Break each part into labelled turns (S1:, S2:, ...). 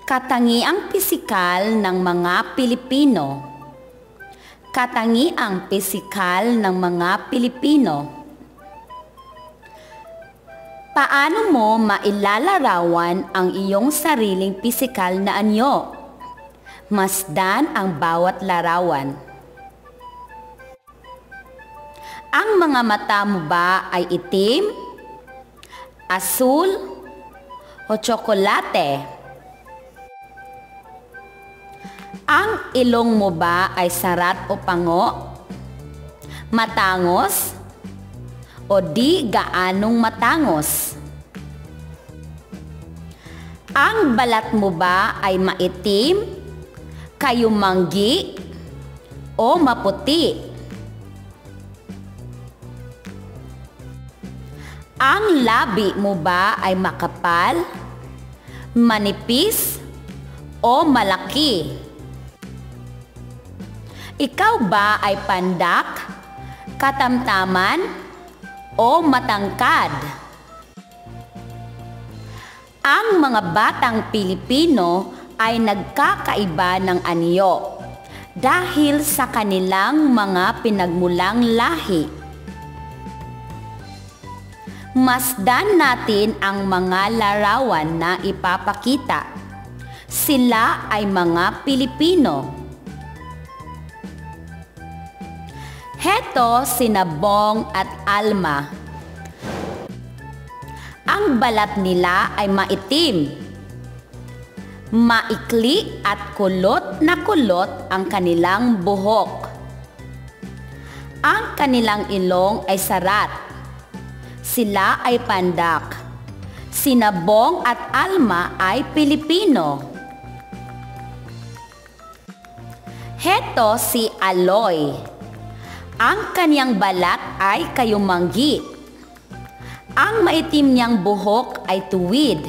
S1: Katangiang pisikal ng mga Pilipino. Katangiang pisikal ng mga Pilipino. Paano mo mailalarawan ang iyong sariling pisikal na anyo? Masdan ang bawat larawan. Ang mga mata mo ba ay itim, asul, o tsokolate? Ang ilong mo ba ay sarat o pango? Matangos? O di gaanong matangos? Ang balat mo ba ay maitim, kayumanggi, o maputi? Ang labi mo ba ay makapal, manipis, o malaki? Ikaw ba ay pandak, katamtaman, o matangkad? Ang mga batang Pilipino ay nagkakaiba ng anyo dahil sa kanilang mga pinagmulang lahi. Masdan natin ang mga larawan na ipapakita. Sila ay mga Pilipino. Heto sina Bong at Alma. Ang balat nila ay maitim. Maikli at kulot na kulot ang kanilang buhok. Ang kanilang ilong ay sarat. Sila ay pandak. Sina Bong at Alma ay Pilipino. Heto si Aloy. Ang kaniyang balat ay kayumanggi. Ang maitim niyang buhok ay tuwid.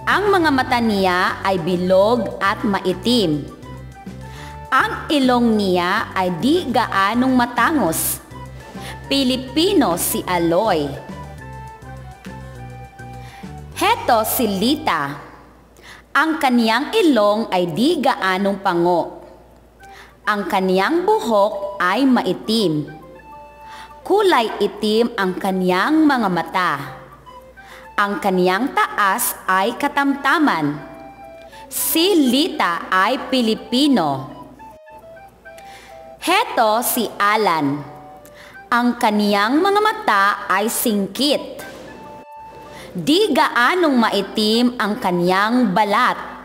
S1: Ang mga mata niya ay bilog at maitim. Ang ilong niya ay di gaanong matangos. Pilipino si Aloy. Heto si Lita. Ang kaniyang ilong ay di gaanong pango. Ang kaniyang buhok ay maitim. Kulay itim ang kaniyang mga mata. Ang kaniyang taas ay katamtaman. Si Lita ay Pilipino. Heto si Alan. Ang kaniyang mga mata ay singkit. Di gaanong maitim ang kaniyang balat.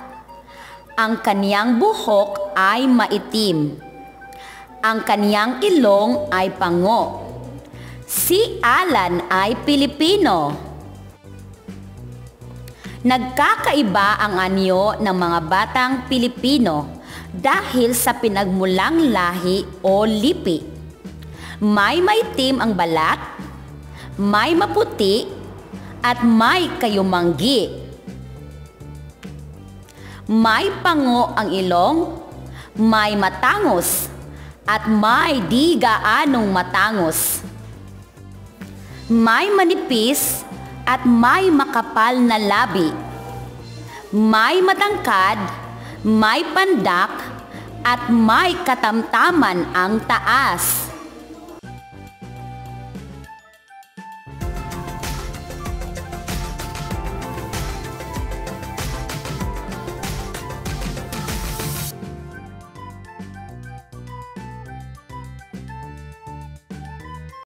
S1: Ang kaniyang buhok ay maitim. Ang kaniyang ilong ay pango. Si Alan ay Pilipino. Nagkakaiba ang anyo ng mga batang Pilipino dahil sa pinagmulang lahi o lipi. May maitim ang balat, may maputi, at may kayumanggi. May pango ang ilong, may matangos, at may di gaanong matangos. May manipis at may makapal na labi. May matangkad, may pandak, at may katamtaman ang taas.